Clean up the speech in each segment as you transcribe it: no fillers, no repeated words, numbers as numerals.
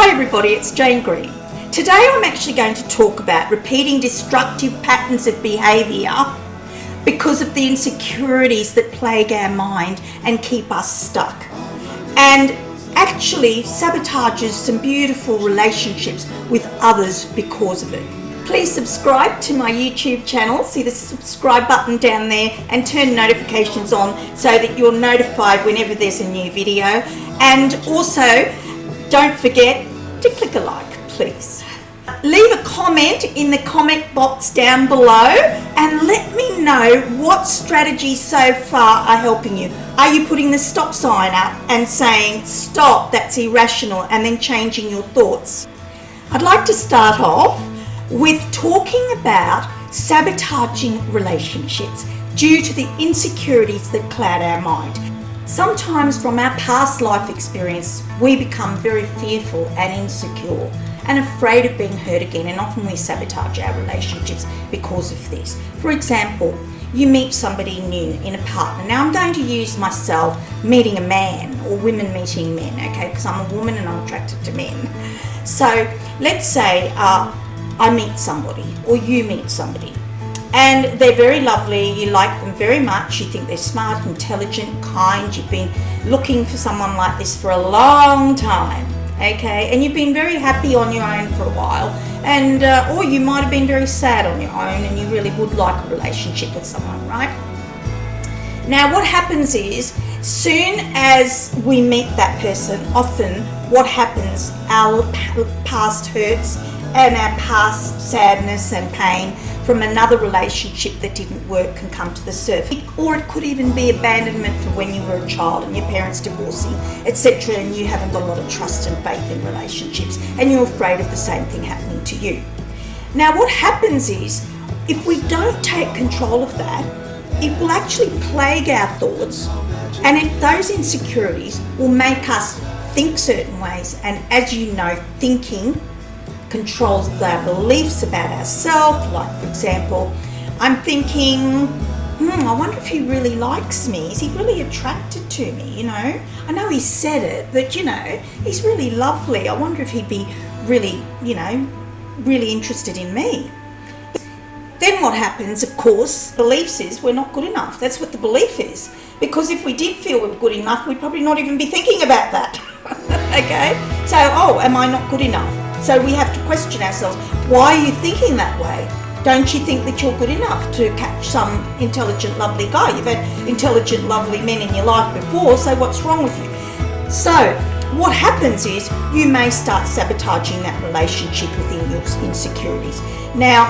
Hi everybody, it's Jayne Green. Today I'm actually going to talk about repeating destructive patterns of behaviour because of the insecurities that plague our mind and keep us stuck, and actually sabotages some beautiful relationships with others because of it. Please subscribe to my YouTube channel, see the subscribe button down there, and turn notifications on so that you're notified whenever there's a new video. And also, don't forget to click a like, please. Leave a comment in the comment box down below and let me know what strategies so far are helping you. Are you putting the stop sign up and saying, stop, that's irrational, and then changing your thoughts? I'd like to start off with talking about sabotaging relationships due to the insecurities that cloud our mind. Sometimes from our past life experience, we become very fearful and insecure and afraid of being hurt again, and often we sabotage our relationships because of this. For example, you meet somebody new in a partner. Now I'm going to use myself meeting a man, or women meeting men, okay, because I'm a woman and I'm attracted to men. So let's say I meet somebody, or you meet somebody, and they're very lovely, you like them very much, you think they're smart, intelligent, kind, you've been looking for someone like this for a long time, okay, and you've been very happy on your own for a while, and or you might have been very sad on your own and you really would like a relationship with someone, right? Now what happens is, soon as we meet that person, often what happens, our past hurts and our past sadness and pain from another relationship that didn't work can come to the surface. Or it could even be abandonment from when you were a child and your parents divorcing, etc., and you haven't got a lot of trust and faith in relationships and you're afraid of the same thing happening to you. Now what happens is, if we don't take control of that, it will actually plague our thoughts, and those insecurities will make us think certain ways, and as you know, thinking controls our beliefs about ourselves. Like, for example, I'm thinking, I wonder if he really likes me. Is he really attracted to me? You know, I know he said it, but you know, he's really lovely. I wonder if he'd be really, really interested in me. Then what happens, of course, beliefs is we're not good enough. That's what the belief is. Because if we did feel we were good enough, we'd probably not even be thinking about that. Okay? So, am I not good enough? So we have to question ourselves, why are you thinking that way? Don't you think that you're good enough to catch some intelligent, lovely guy? You've had intelligent, lovely men in your life before, so what's wrong with you? So what happens is, you may start sabotaging that relationship within your insecurities. Now,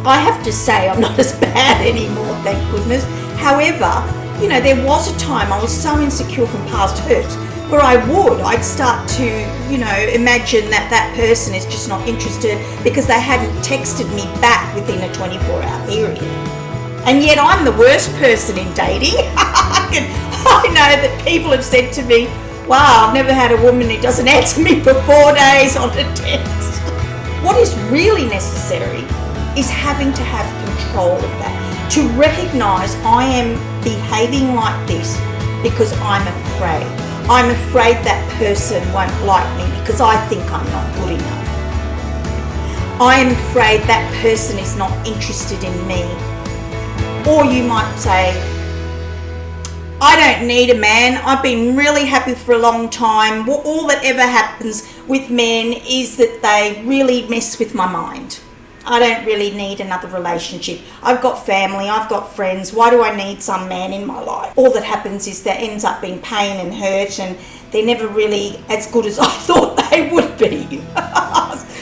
I have to say I'm not as bad anymore, thank goodness. However, there was a time I was so insecure from past hurts where I'd start to, imagine that person is just not interested because they hadn't texted me back within a 24-hour period. And yet I'm the worst person in dating. I know that people have said to me, wow, I've never had a woman who doesn't answer me for 4 days on a text. What is really necessary is having to have control of that, to recognise I am behaving like this because I'm afraid. I'm afraid that person won't like me because I think I'm not good enough. I'm afraid that person is not interested in me. Or you might say, I don't need a man, I've been really happy for a long time. All that ever happens with men is that they really mess with my mind. I don't really need another relationship. I've got family, I've got friends. Why do I need some man in my life? All that happens is there ends up being pain and hurt, and they're never really as good as I thought they would be.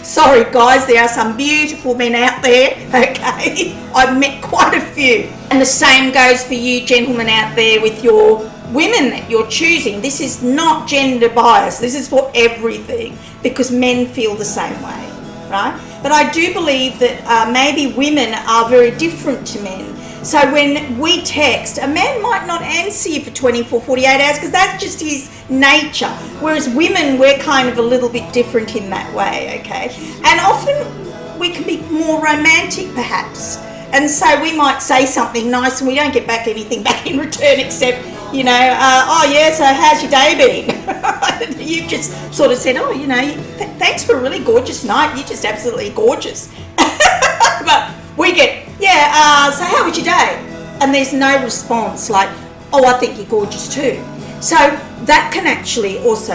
Sorry guys, there are some beautiful men out there, okay? I've met quite a few. And the same goes for you gentlemen out there with your women that you're choosing. This is not gender bias, this is for everything, because men feel the same way. Right? But I do believe that maybe women are very different to men. So when we text, a man might not answer you for 24, 48 hours because that's just his nature. Whereas women, we're kind of a little bit different in that way, okay? And often we can be more romantic perhaps. And so we might say something nice and we don't get back anything back in return except, oh yeah, so how's your day been? You've just sort of said, thanks for a really gorgeous night. You're just absolutely gorgeous. But we get, so how was your day? And there's no response like, oh, I think you're gorgeous too. So that can actually also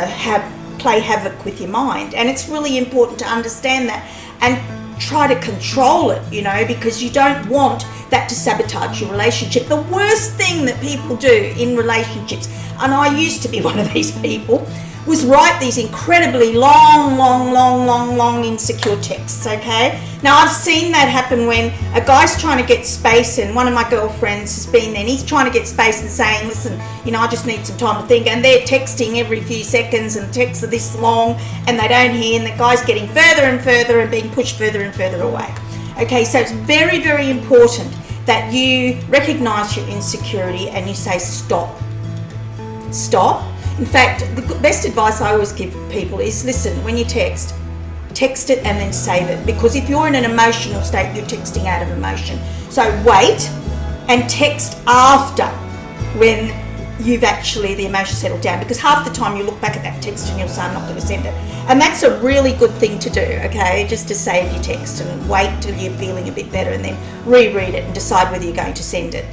play havoc with your mind. And it's really important to understand that and try to control it, because you don't want that to sabotage your relationship. The worst thing that people do in relationships, and I used to be one of these people, was write these incredibly long insecure texts, okay? Now, I've seen that happen when a guy's trying to get space, and one of my girlfriends has been there, and he's trying to get space and saying, listen, I just need some time to think, and they're texting every few seconds, and the texts are this long, and they don't hear, and the guy's getting further and further and being pushed further and further away. Okay, so it's very, very important that you recognise your insecurity and you say stop. Stop. In fact, the best advice I always give people is, listen, when you text it and then save it. Because if you're in an emotional state, you're texting out of emotion. So wait and text after when you've actually, the emotion settled down. Because half the time you look back at that text and you'll say, I'm not going to send it. And that's a really good thing to do, okay? Just to save your text and wait till you're feeling a bit better and then reread it and decide whether you're going to send it.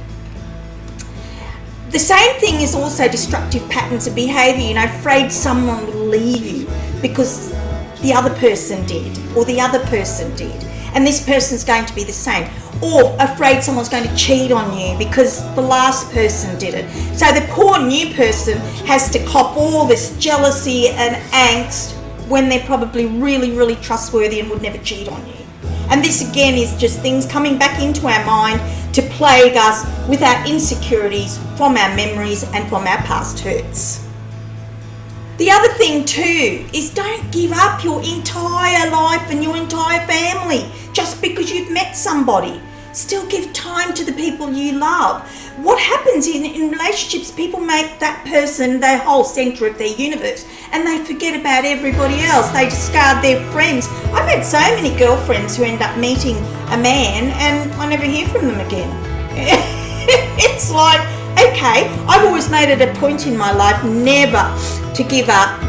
The same thing is also destructive patterns of behaviour, afraid someone will leave you because the other person did or the other person did, and this person's going to be the same, or afraid someone's going to cheat on you because the last person did it. So the poor new person has to cop all this jealousy and angst when they're probably really, really trustworthy and would never cheat on you. And this again is just things coming back into our mind to plague us with our insecurities from our memories and from our past hurts. The other thing too is don't give up your entire life and your entire family just because you've met somebody. Still give time to the people you love. What happens in relationships, people make that person their whole centre of their universe and they forget about everybody else. They discard their friends. I've had so many girlfriends who end up meeting a man and I never hear from them again. It's like, okay, I've always made it a point in my life never to give up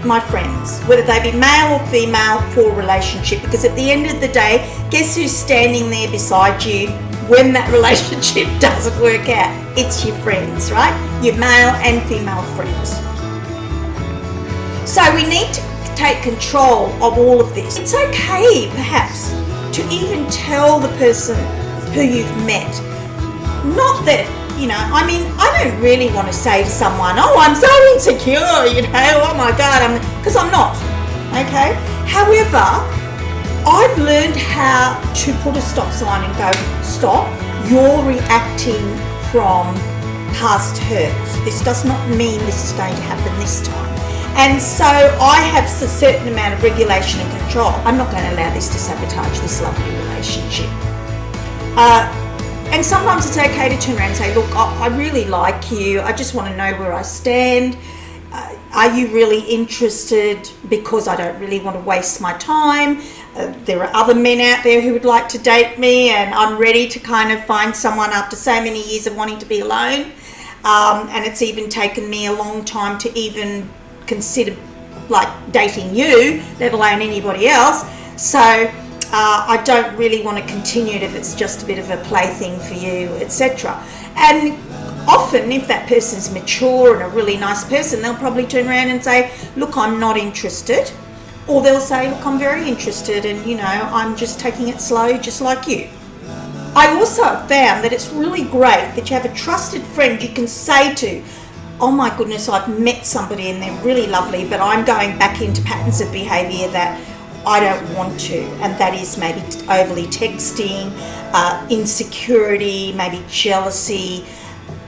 my friends, whether they be male or female, for a relationship, because at the end of the day, guess who's standing there beside you when that relationship doesn't work out? It's your friends, right? Your male and female friends. So we need to take control of all of this. It's okay, perhaps, to even tell the person who you've met, not that, I don't really want to say to someone, oh, I'm so insecure, oh my God, because I'm not, okay? However, I've learned how to put a stop sign and go, stop, you're reacting from past hurts. This does not mean this is going to happen this time. And so I have a certain amount of regulation and control. I'm not going to allow this to sabotage this lovely relationship. And sometimes it's okay to turn around and say, look, I really like you. I just want to know where I stand. Are you really interested? Because I don't really want to waste my time. There are other men out there who would like to date me, and I'm ready to kind of find someone after so many years of wanting to be alone. And it's even taken me a long time to even consider dating you, let alone anybody else. So I don't really want to continue it if it's just a bit of a plaything for you, etc. And often, if that person's mature and a really nice person, they'll probably turn around and say, look, I'm not interested. Or they'll say, look, I'm very interested and, I'm just taking it slow, just like you. I also found that it's really great that you have a trusted friend you can say to, oh my goodness, I've met somebody and they're really lovely, but I'm going back into patterns of behaviour that I don't want to, and that is maybe overly texting, insecurity, maybe jealousy,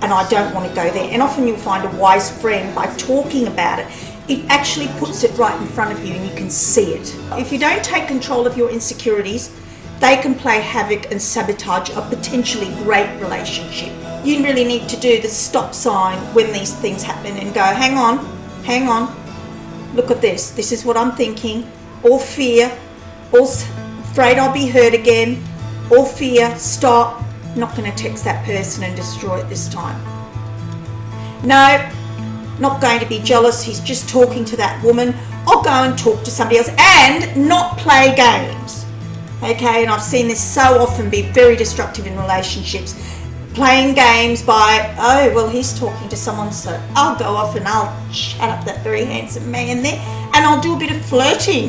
and I don't want to go there. And often you'll find a wise friend, by talking about it, it actually puts it right in front of you and you can see it. If you don't take control of your insecurities, they can play havoc and sabotage a potentially great relationship. You really need to do the stop sign when these things happen and go, hang on, look at this is what I'm thinking. All fear, all afraid I'll be hurt again. or fear, stop, not going to text that person and destroy it this time. No, not going to be jealous, he's just talking to that woman. I'll go and talk to somebody else and not play games. Okay, and I've seen this so often be very destructive in relationships. Playing games by, oh, well, he's talking to someone, so I'll go off and I'll chat up that very handsome man there and I'll do a bit of flirting.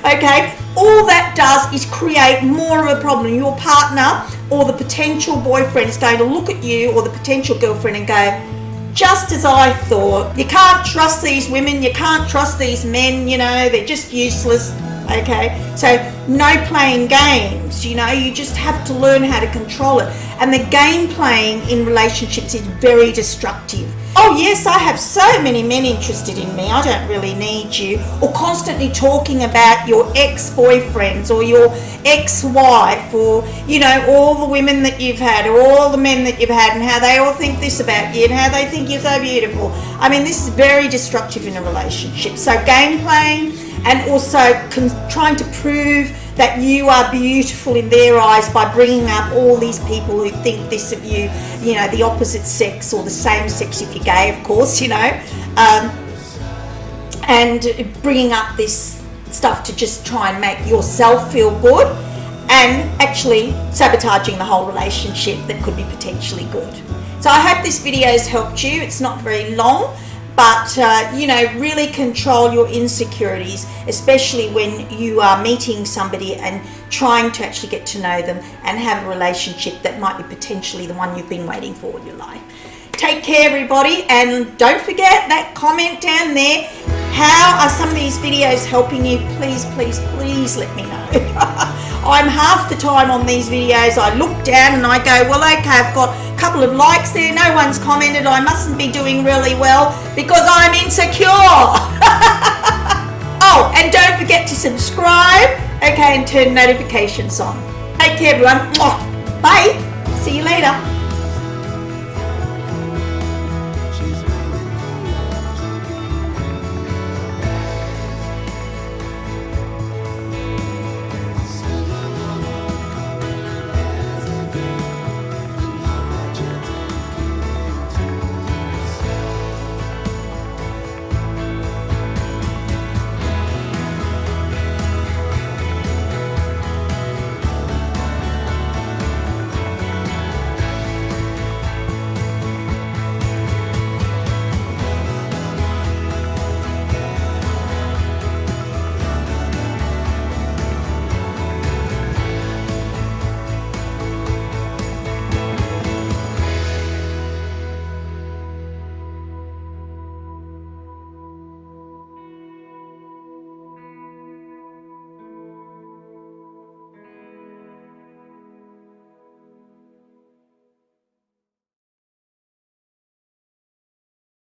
Okay, all that does is create more of a problem. Your partner or the potential boyfriend is going to look at you or the potential girlfriend and go, just as I thought. You can't trust these women, you can't trust these men, you know, they're just useless. Okay, so no playing games, you know, you just have to learn how to control it. And the game playing in relationships is very destructive. Oh yes, I have so many men interested in me, I don't really need you. Or constantly talking about your ex-boyfriends or your ex-wife, or, you know, all the women that you've had or all the men that you've had and how they all think this about you and how they think you're so beautiful. I mean, this is very destructive in a relationship. So game playing, and also trying to prove that you are beautiful in their eyes by bringing up all these people who think this of you, you know, the opposite sex or the same sex if you're gay, of course, you know, and bringing up this stuff to just try and make yourself feel good and actually sabotaging the whole relationship that could be potentially good. So I hope this video has helped you. It's not very long. But, you know, really control your insecurities, especially when you are meeting somebody and trying to actually get to know them and have a relationship that might be potentially the one you've been waiting for in your life. Take care, everybody, and don't forget that comment down there. How are some of these videos helping you? Please, please, please let me know. I'm half the time on these videos, I look down and I go, well, okay, I've got a couple of likes there, no one's commented, I mustn't be doing really well because I'm insecure. Oh, and don't forget to subscribe, okay, and turn notifications on. Take care, everyone. Bye. See you later.